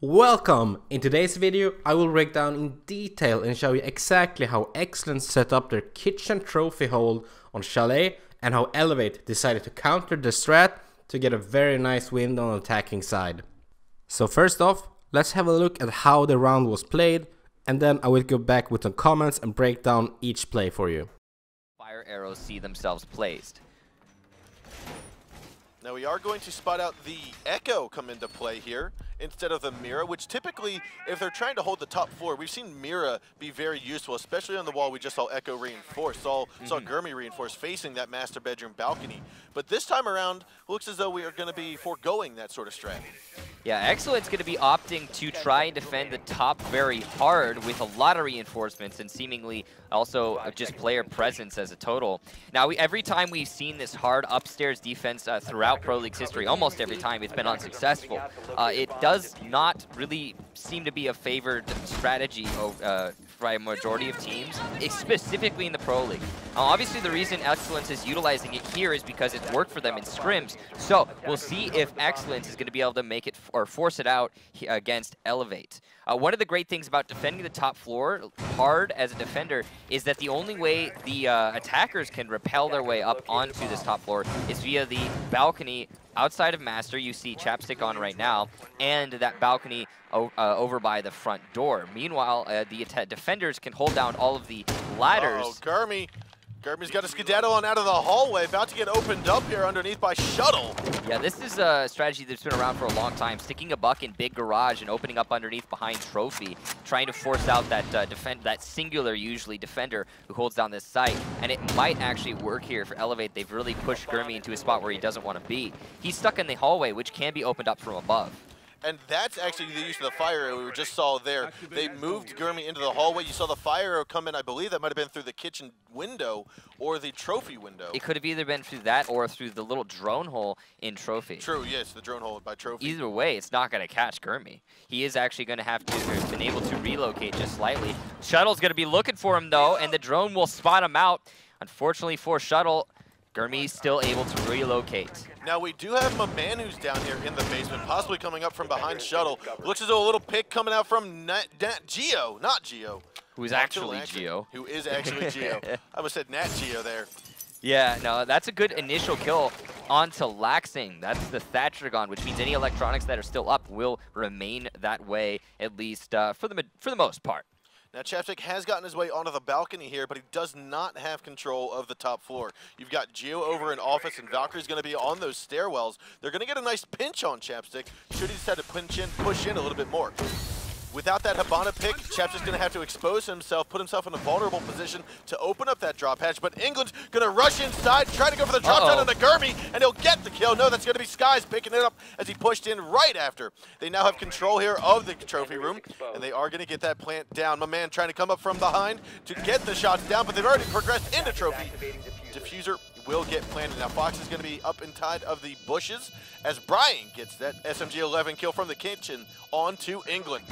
Welcome! In today's video I will break down in detail and show you exactly how Excellence set up their kitchen trophy hold on Chalet and how Elevate decided to counter the strat to get a very nice win on the attacking side. So first off, let's have a look at how the round was played, and then I will go back with some comments and break down each play for you. Fire arrows see themselves placed. Now we are going to spot out the Echo come into play here instead of the Mira, which typically, if they're trying to hold the top floor, we've seen Mira be very useful, especially on the wall we just saw Echo reinforce, saw Gurmy reinforce facing that master bedroom balcony. But this time around, looks as though we are going to be foregoing that sort of strat. Yeah, Excellence going to be opting to try and defend the top very hard with a lot of reinforcements and seemingly also just player presence as a total. Now, every time we've seen this hard upstairs defense throughout Pro League's history, almost every time it's been unsuccessful, it does not really seem to be a favored strategy by a majority of teams, specifically in the Pro League. Obviously, the reason Excellence is utilizing it here is because it worked for them in scrims. So we'll see if Excellence is going to be able to make it or force it out against Elevate. One of the great things about defending the top floor hard as a defender is that the only way the attackers can repel their way up onto this top floor is via the balcony outside of Master. You see Chapstick on right now, and that balcony over by the front door. Meanwhile, the defenders can hold down all of the ladders. Oh, Gurmy's got a skedaddle on out of the hallway, about to get opened up here underneath by Shuttle. Yeah, this is a strategy that's been around for a long time, sticking a buck in big garage and opening up underneath behind trophy, trying to force out that that singular, usually, defender who holds down this site. And it might actually work here for Elevate. They've really pushed Gurmy into a spot where he doesn't want to be. He's stuck in the hallway, which can be opened up from above. And that's actually the use of the fire arrow we just saw there. They moved Gurmy into the hallway. You saw the fire arrow come in, I believe that might have been through the kitchen window or the trophy window. It could have either been through that or through the little drone hole in trophy. True, yes, the drone hole by trophy. Either way, it's not going to catch Gurmy. He is actually going to have to have been able to relocate just slightly. Shuttle's going to be looking for him, though, and the drone will spot him out. Unfortunately for Shuttle, Gurmy's still able to relocate. Now we do have MahMan who's down here in the basement, possibly coming up from behind Shuttle. Looks as though a little pick coming out from Nat Geo, not Geo. Who's actually Geo. Who is actually Geo. I almost said Nat Geo there. Yeah, no, that's a good initial kill onto LEAGUE. That's the Thatchagon, which means any electronics that are still up will remain that way, at least for the most part. Now, Chapstick has gotten his way onto the balcony here, but he does not have control of the top floor. You've got Geo over in office, and Valkyrie's going to be on those stairwells. They're going to get a nice pinch on Chapstick, should he decide to push in a little bit more. Without that Hibana pick, Chapstick's going to have to expose himself, put himself in a vulnerable position to open up that drop hatch, but England's going to rush inside, try to go for the drop down on the Gurmy, and he'll get the kill. No, that's going to be Skies picking it up as he pushed in right after. They now have control here of the trophy room, and they are going to get that plant down. MahMan trying to come up from behind to get the shots down, but they've already progressed into trophy. Diffuser will get planted. Now Fox is going to be up inside of the bushes as Bryan gets that SMG-11 kill from the kitchen onto England.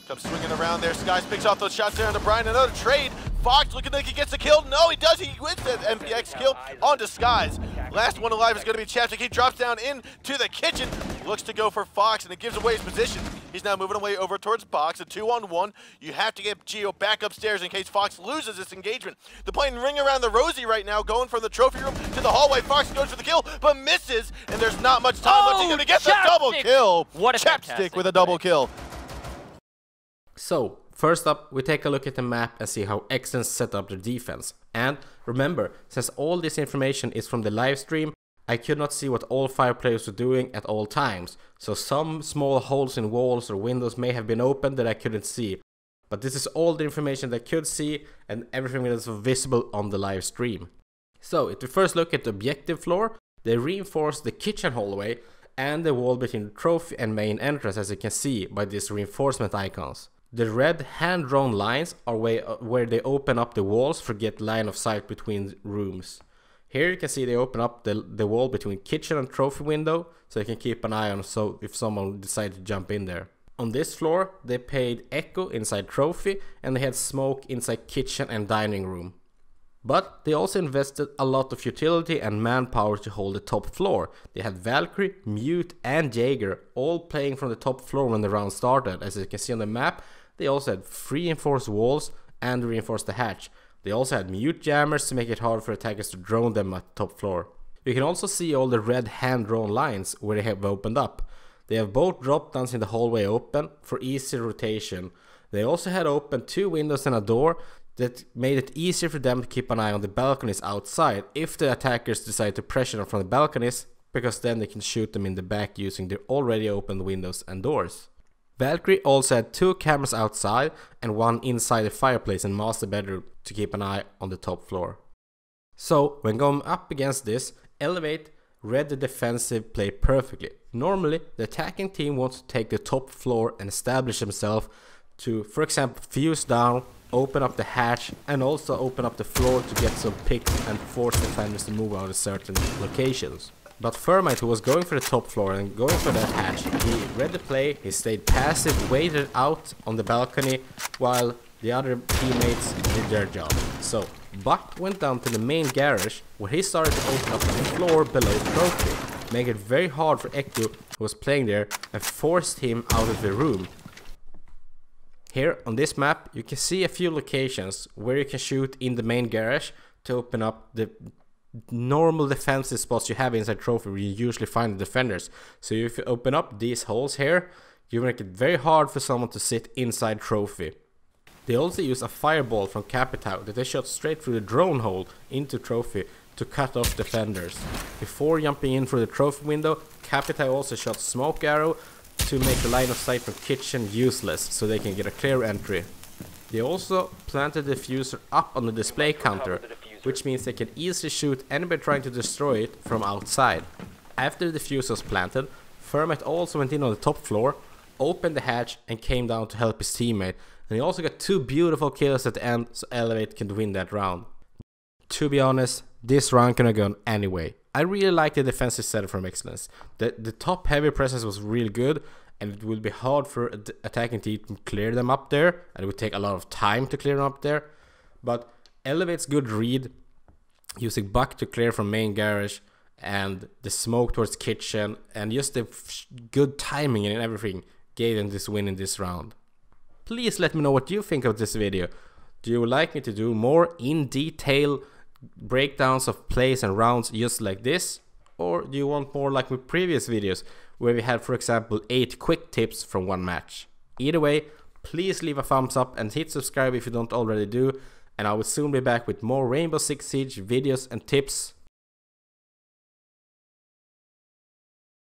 Comes swinging around there. Skies picks off those shots there onto Bryan. Another trade. Fox looking like he gets the kill. No, he does. He wins that MPX kill onto Skies. Last one alive is going to be Chapstick. He drops down into the kitchen. Looks to go for Fox, and it gives away his position. He's now moving away over towards Box. A 2-on-1. You have to get Geo back upstairs in case Fox loses this engagement. They're playing ring around the rosy right now, going from the trophy room to the hallway. Fox goes for the kill, but misses, and there's not much time left. He's going to get the double kill. What a Chapstick with a double kill. So, first up, we take a look at the map and see how Excellence set up their defense. And remember, since all this information is from the live stream, I could not see what all 5 players were doing at all times. So some small holes in walls or windows may have been open that I couldn't see. But this is all the information that I could see and everything that is visible on the live stream. So, if we first look at the objective floor, they reinforced the kitchen hallway and the wall between the trophy and main entrance, as you can see by these reinforcement icons. The red hand-drawn lines are where they open up the walls for get line of sight between rooms. Here you can see they open up the wall between kitchen and trophy window, so you can keep an eye on so if someone decides to jump in there. On this floor, they paid Echo inside trophy, and they had smoke inside kitchen and dining room. But they also invested a lot of utility and manpower to hold the top floor. They had Valkyrie, Mute and Jaeger all playing from the top floor when the round started. As you can see on the map, they also had reinforced walls and reinforced the hatch. They also had Mute jammers to make it hard for attackers to drone them at the top floor. You can also see all the red hand-drawn lines where they have opened up. They have both drop downs in the hallway open for easy rotation. They also had open 2 windows and a door that made it easier for them to keep an eye on the balconies outside if the attackers decide to pressure them from the balconies, because then they can shoot them in the back using their already opened windows and doors. Valkyrie also had 2 cameras outside and 1 inside the fireplace and master bedroom to keep an eye on the top floor. So when going up against this, Elevate read the defensive play perfectly. Normally the attacking team wants to take the top floor and establish themselves to, for example, fuse down, open up the hatch and also open up the floor to get some picks and force defenders to move out of certain locations. But Thermite, who was going for the top floor and going for that hatch, he read the play, he stayed passive, waited out on the balcony while the other teammates did their job. So Buck went down to the main garage where he started to open up the floor below Trophy, making it very hard for Echo, who was playing there, and forced him out of the room. Here on this map you can see a few locations where you can shoot in the main garage to open up the normal defensive spots you have inside Trophy where you usually find the defenders. So if you open up these holes here, you make it very hard for someone to sit inside Trophy. They also use a fireball from Capitao that they shot straight through the drone hole into Trophy to cut off defenders. Before jumping in through the Trophy window, Capitao also shot smoke arrow to make the line of sight from kitchen useless so they can get a clear entry. They also planted the diffuser up on the display counter, which means they can easily shoot anybody trying to destroy it from outside. After the diffuser was planted, Thermite also went in on the top floor, opened the hatch and came down to help his teammate, and he also got 2 beautiful kills at the end so Elevate can win that round. To be honest, this round could have gone anyway. I really like the defensive setup from Excellence. The top heavy presence was really good, and it would be hard for the attacking team to clear them up there, and it would take a lot of time to clear them up there. But Elevate's good read, using Buck to clear from main garage, and the smoke towards kitchen, and just the good timing and everything gave them this win in this round. Please let me know what you think of this video. Do you like me to do more in detail breakdowns of plays and rounds just like this, or do you want more like my previous videos where we had, for example, 8 quick tips from one match? Either way, please leave a thumbs up and hit subscribe if you don't already do, and I will soon be back with more Rainbow Six Siege videos and tips.